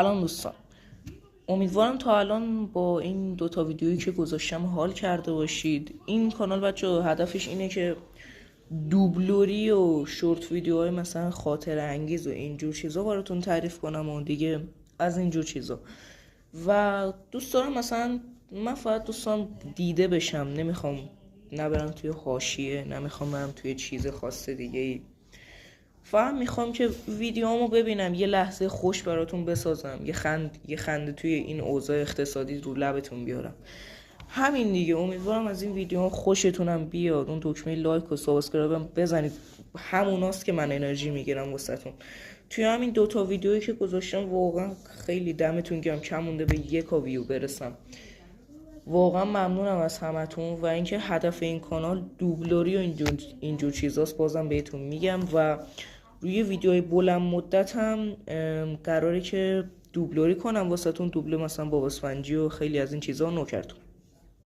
سلام دوستان، امیدوارم تا الان با این دوتا ویدیویی که گذاشتم حال کرده باشید. این کانال بچه هدفش اینه که دوبلوری و شورت ویدیوهای مثلا خاطره انگیز و اینجور چیزا براتون تعریف کنم و دیگه از اینجور چیزا. و دوست دارم مثلا من فقط دوستان دیده بشم، نمیخوام نبرم توی حاشیه، نمیخوام برم توی چیز خاص دیگه ای. فقط میخوام که ویدیوامو ببینم، یه لحظه خوش براتون بسازم، یه خنده توی این اوضاع اقتصادی رو لبتون بیارم. همین دیگه. امیدوارم از این ویدیو خوشتونم بیاد. اون دکمه لایک و سابسکرایب بزنید، هموناست که من انرژی میگیرم واسهتون. توی همین دوتا ویدیویی که گذاشتم واقعا خیلی دمتون گرم، کم مونده به 1 ویو برسم. واقعا ممنونم از همتون. و اینکه هدف این کانال دوبلوری و اینجور چیزاست بازم بهتون میگم. و روی ویدیوهای بلند مدت هم قراره که دوبلوری کنم واسهتون، دوبله مثلا با اسفنجی و خیلی از این چیزا نوکرتون.